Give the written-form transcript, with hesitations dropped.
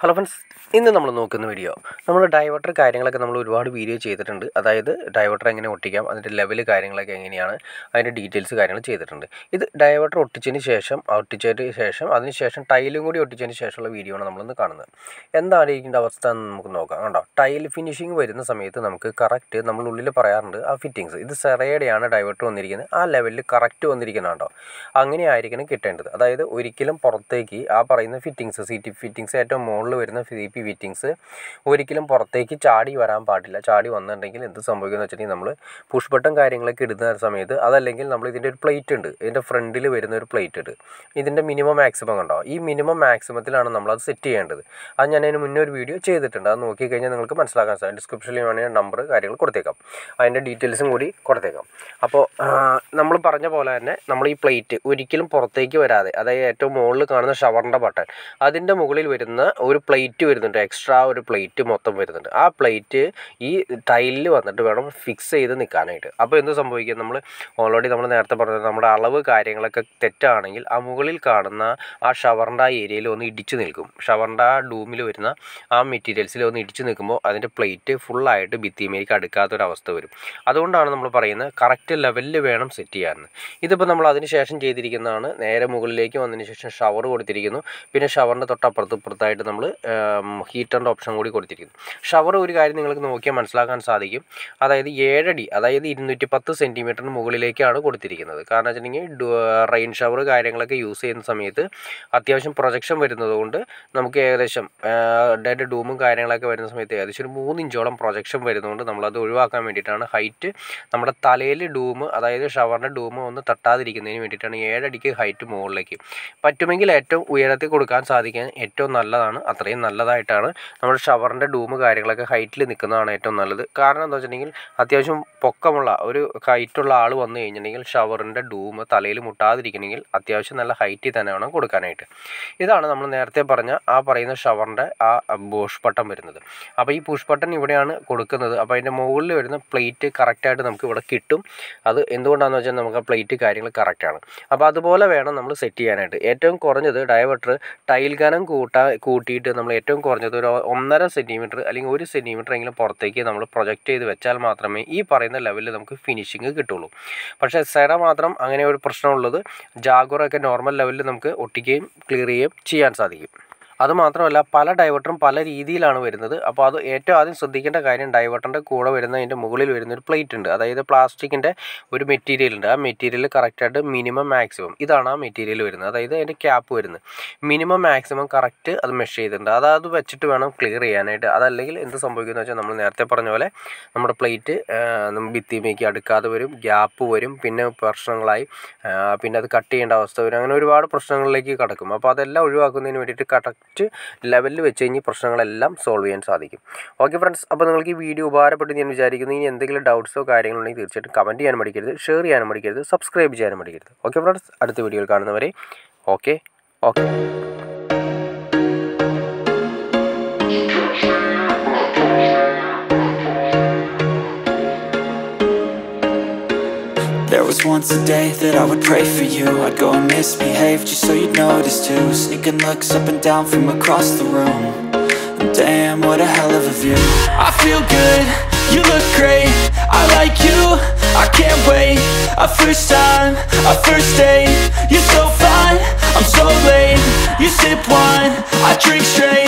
Hello friends, ഇന്ന് നമ്മൾ നോക്കുന്ന വീഡിയോ നമ്മൾ ഡൈവർട്ടർ കാര്യങ്ങളൊക്കെ നമ്മൾ ഒരുപാട് വീഡിയോ ചെയ്തിട്ടുണ്ട്. അതായത് ഡൈവർട്ടർ എങ്ങനെ ഒട്ടിക്കാം, അതിൻ്റെ ലെവൽ കാര്യങ്ങളൊക്കെ എങ്ങനെയാണ്, അതിൻ്റെ ഡീറ്റെയിൽസ് കാര്യങ്ങൾ ചെയ്തിട്ടുണ്ട്. ഇത് ഡൈവർട്ടർ ഒട്ടിച്ചതിന് ശേഷം അതിനുശേഷം ടൈലും കൂടി ഒട്ടിച്ചതിന് ശേഷമുള്ള വീഡിയോ ആണ് നമ്മളിന്ന് കാണുന്നത്. എന്താണ് ഇതിൻ്റെ അവസ്ഥ എന്ന് നമുക്ക് നോക്കാം. കണ്ടോ, ടൈൽ ഫിനിഷിങ് വരുന്ന സമയത്ത് നമുക്ക് കറക്റ്റ് നമ്മൾ ഉള്ളിൽ പറയാറുണ്ട് ആ ഫിറ്റിങ്സ് ഇത് സെറയുടെയാണ് ഡൈവർട്ടർ വന്നിരിക്കുന്നത്, ആ ലെവലിൽ കറക്റ്റ് വന്നിരിക്കുന്നതാണ്ടോ, അങ്ങനെ ആയിരിക്കണം കിട്ടേണ്ടത്. അതായത് ഒരിക്കലും പുറത്തേക്ക് ആ പറയുന്ന ഫിറ്റിങ്സ് CT ഫിറ്റിങ്സ് ഏറ്റവും മുകളിൽ വരുന്ന CP ഫിറ്റിങ്സ് ഒരിക്കലും പുറത്തേക്ക് ചാടി വരാൻ പാടില്ല. ചാടി വന്നിട്ടുണ്ടെങ്കിൽ എന്ത് സംഭവിക്കുമെന്ന് വെച്ചിട്ടുണ്ടെങ്കിൽ നമ്മൾ പുഷ് ബട്ടൺ കാര്യങ്ങളൊക്കെ ഇടുന്ന സമയത്ത്, അതല്ലെങ്കിൽ നമ്മൾ ഇതിൻ്റെ ഒരു പ്ലേറ്റ് ഉണ്ട്, ഇതിൻ്റെ ഫ്രണ്ടിൽ വരുന്ന ഒരു പ്ലേറ്റ് ഉണ്ട്, ഇതിൻ്റെ മിനിമം മാക്സിമം കണ്ടോ, ഈ മിനിമം മാക്സിമത്തിലാണ് നമ്മളത് സെറ്റ് ചെയ്യേണ്ടത്. അത് ഞാൻ അതിന് മുന്നേ ഒരു വീഡിയോ ചെയ്തിട്ടുണ്ട്, അത് നോക്കിക്കഴിഞ്ഞാൽ നിങ്ങൾക്ക് മനസ്സിലാക്കാൻ സാധിക്കും. ഡിസ്ക്രിപ്ഷനിൽ വേണമെങ്കിൽ നമ്പർ കാര്യങ്ങൾ കൊടുത്തേക്കാം, അതിൻ്റെ ഡീറ്റെയിൽസും കൂടി കൊടുത്തേക്കാം. അപ്പോൾ നമ്മൾ പറഞ്ഞ പോലെ തന്നെ നമ്മൾ ഈ പ്ലേറ്റ് ഒരിക്കലും പുറത്തേക്ക് വരാതെ, അതായത് ഏറ്റവും മുകളിൽ കാണുന്ന ഷവറിൻ്റെ ബട്ടൺ അതിൻ്റെ മുകളിൽ വരുന്ന ഒരു പ്ലേറ്റ് വരുന്നുണ്ട്, എക്സ്ട്രാ ഒരു പ്ലേറ്റ് മൊത്തം വരുന്നുണ്ട്. ആ പ്ലേറ്റ് ഈ ടൈലിൽ വന്നിട്ട് വേണം ഫിക്സ് ചെയ്ത് നിൽക്കാനായിട്ട്. അപ്പോൾ എന്ത് സംഭവിക്കും, നമ്മൾ ഓൾറെഡി നമ്മൾ നേരത്തെ പറഞ്ഞത് നമ്മുടെ അളവ് കാര്യങ്ങളൊക്കെ തെറ്റാണെങ്കിൽ ആ മുകളിൽ കാണുന്ന ആ ഷവറിൻ്റെ ആ ഏരിയയിൽ ഒന്ന് ഇടിച്ച് നിൽക്കും. ഷവറിൻ്റെ ആ ഡൂമിൽ വരുന്ന ആ മെറ്റീരിയൽസിൽ ഒന്ന് ഇടിച്ച് നിൽക്കുമ്പോൾ അതിൻ്റെ പ്ലേറ്റ് ഫുള്ളായിട്ട് ഭിത്തിമേലേക്ക് അടുക്കാത്തൊരവസ്ഥ വരും. അതുകൊണ്ടാണ് നമ്മൾ പറയുന്നത് കറക്റ്റ് ലെവലിൽ വേണം സെറ്റ് ചെയ്യാമെന്ന്. ഇതിപ്പോൾ നമ്മൾ അതിന് ശേഷം ചെയ്തിരിക്കുന്നതാണ്. നേരെ മുകളിലേക്ക് വന്നതിന് ശേഷം ഷവർ കൊടുത്തിരിക്കുന്നു, പിന്നെ ഷവറിൻ്റെ തൊട്ടപ്പുറത്തായിട്ട് നമ്മൾ ഹീറ്ററിൻ്റെ ഓപ്ഷൻ കൂടി കൊടുത്തിരിക്കുന്നു. ഷവർ ഒരു കാര്യം നിങ്ങൾക്ക് നോക്കിയാൽ മനസ്സിലാക്കാൻ സാധിക്കും, അതായത് 7 അടി, അതായത് 210 സെൻറ്റിമീറ്ററിന് മുകളിലേക്കാണ് കൊടുത്തിരിക്കുന്നത്. കാരണം വെച്ചിട്ടുണ്ടെങ്കിൽ റെയിൻ ഷവർ കാര്യങ്ങളൊക്കെ യൂസ് ചെയ്യുന്ന സമയത്ത് അത്യാവശ്യം പ്രൊജക്ഷൻ വരുന്നതുകൊണ്ട് നമുക്ക് ഏകദേശം അതിൻ്റെ ഡൂമും കാര്യങ്ങളൊക്കെ വരുന്ന സമയത്ത് ഏകദേശം ഒരു 3 ഇഞ്ചോളം പ്രൊജക്ഷൻ വരുന്നതുകൊണ്ട് നമ്മളത് ഒഴിവാക്കാൻ വേണ്ടിയിട്ടാണ് ഹൈറ്റ് നമ്മുടെ തലയിൽ ഡൂം, അതായത് ഷവറിൻ്റെ ഡൂം ഒന്ന് തട്ടാതിരിക്കുന്നതിന് വേണ്ടിയിട്ടാണ് 7 അടിക്ക് ഹൈറ്റ് മുകളിലേക്ക്. പറ്റുമെങ്കിൽ ഏറ്റവും ഉയരത്തിൽ കൊടുക്കാൻ സാധിക്കാൻ ഏറ്റവും നല്ലതാണ്, അത്രയും നല്ലതായിട്ടാണ് നമ്മൾ ഷവറിൻ്റെ ഡൂം കാര്യങ്ങളൊക്കെ ഹൈറ്റിൽ നിൽക്കുന്നതാണ് ഏറ്റവും നല്ലത്. കാരണം എന്താ വെച്ചിട്ടുണ്ടെങ്കിൽ അത്യാവശ്യം പൊക്കമുള്ള ഒരു ഹൈറ്റുള്ള ആൾ വന്നു കഴിഞ്ഞിട്ടുണ്ടെങ്കിൽ ഷവറിൻ്റെ ഡൂം തലയിൽ മുട്ടാതിരിക്കണമെങ്കിൽ അത്യാവശ്യം നല്ല ഹൈറ്റിൽ തന്നെ വേണം കൊടുക്കാനായിട്ട്. ഇതാണ് നമ്മൾ നേരത്തെ പറഞ്ഞ ആ പറയുന്ന ഷവറിൻ്റെ ആ പുഷ് ബട്ടൺ വരുന്നത്. അപ്പോൾ ഈ പുഷ് ബട്ടൺ ഇവിടെയാണ് കൊടുക്കുന്നത്. അപ്പോൾ അതിൻ്റെ മുകളിൽ വരുന്ന പ്ലേറ്റ് കറക്റ്റായിട്ട് നമുക്ക് ഇവിടെ കിട്ടും. അത് എന്തുകൊണ്ടാണെന്ന് വെച്ചാൽ നമുക്ക് ആ പ്ലേറ്റ് കാര്യങ്ങൾ കറക്റ്റാണ്. അപ്പോൾ അതുപോലെ വേണം നമ്മൾ സെറ്റ് ചെയ്യാനായിട്ട്. ഏറ്റവും കുറഞ്ഞത് ഡൈവർട്ടർ ടൈൽ കനം കൂട്ടിയിട്ട് നമ്മൾ ഏറ്റവും കുറഞ്ഞത് ഒരു 1.5 സെൻറ്റിമീറ്റർ അല്ലെങ്കിൽ 1 സെൻറ്റിമീറ്റർ എങ്കിലും പുറത്തേക്ക് നമ്മൾ പ്രൊജക്റ്റ് ചെയ്ത് വെച്ചാൽ മാത്രമേ ഈ പറയുന്ന ലെവലിൽ നമുക്ക് ഫിനിഷിങ് കിട്ടുള്ളൂ. പക്ഷേ സെറ മാത്രം അങ്ങനെ ഒരു പ്രശ്നമുള്ളത്, ജാഗുറൊക്കെ നോർമൽ ലെവലിൽ നമുക്ക് ഒട്ടിക്കുകയും ക്ലിയർ ചെയ്യുകയും ചെയ്യാൻ സാധിക്കും. അതുമാത്രമല്ല പല ഡൈവർട്ടറും പല രീതിയിലാണ് വരുന്നത്. അപ്പോൾ അത് ഏറ്റവും ആദ്യം ശ്രദ്ധിക്കേണ്ട കാര്യം, ഡൈവർട്ടറിൻ്റെ കൂടെ വരുന്നതിൻ്റെ മുകളിൽ വരുന്നൊരു പ്ലേറ്റ് ഉണ്ട്, അതായത് പ്ലാസ്റ്റിക്കിൻ്റെ ഒരു മെറ്റീരിയൽ ഉണ്ട്. ആ മെറ്റീരിയൽ കറക്റ്റായിട്ട് മിനിമം മാക്സിമം ഇതാണ് ആ മെറ്റീരിയൽ വരുന്നത്, അതായത് അതിൻ്റെ ക്യാപ്പ് വരുന്നത് മിനിമം മാക്സിമം കറക്റ്റ് അത് മെഷർ ചെയ്തിട്ടുണ്ട്. അത് വെച്ചിട്ട് വേണം ക്ലിയർ ചെയ്യാനായിട്ട്. അതല്ലെങ്കിൽ എന്ത് സംഭവിക്കുമെന്ന് വെച്ചാൽ നമ്മൾ നേരത്തെ പറഞ്ഞ പോലെ നമ്മുടെ പ്ലേറ്റ് ഭിത്തിമേക്ക് അടുക്കാതെ വരും, ഗ്യാപ്പ് വരും, പിന്നെ പ്രശ്നങ്ങളായി, പിന്നെ അത് കട്ട് ചെയ്യേണ്ട അവസ്ഥ വരും, അങ്ങനെ ഒരുപാട് പ്രശ്നങ്ങളിലേക്ക് കടക്കും. അപ്പോൾ അതെല്ലാം ഒഴിവാക്കുന്നതിന് വേണ്ടിയിട്ട് കറക്റ്റ് ലെവലിൽ വെച്ച് കഴിഞ്ഞ് പ്രശ്നങ്ങളെല്ലാം സോൾവ് ചെയ്യാൻ സാധിക്കും. ഓക്കെ ഫ്രണ്ട്സ്, അപ്പോൾ നിങ്ങൾക്ക് ഈ വീഡിയോ ഉപകാരപ്പെട്ടു ഞാൻ വിചാരിക്കുന്നു. ഇനി എന്തെങ്കിലും ഡൗട്ട്സോ കാര്യങ്ങളോ ഉണ്ടെങ്കിൽ തീർച്ചയായിട്ടും കമൻറ്റ് ചെയ്യാനും മടിക്കരുത്, ഷെയർ ചെയ്യാനും മടിക്കരുത്, സബ്സ്ക്രൈബ് ചെയ്യാനും മടിക്കരുത്. ഓക്കെ ഫ്രണ്ട്സ്, അടുത്ത വീഡിയോയിൽ കാണുന്നവരെ okay. There was once a day that I would pray for you. I'd go and misbehave just so you'd notice too. Sneaking looks up and down from across the room. And damn, what a hell of a view. I feel good, you look great, I like you, I can't wait. A first time, a first date, you're so fine, I'm so late. You sip wine, I drink straight.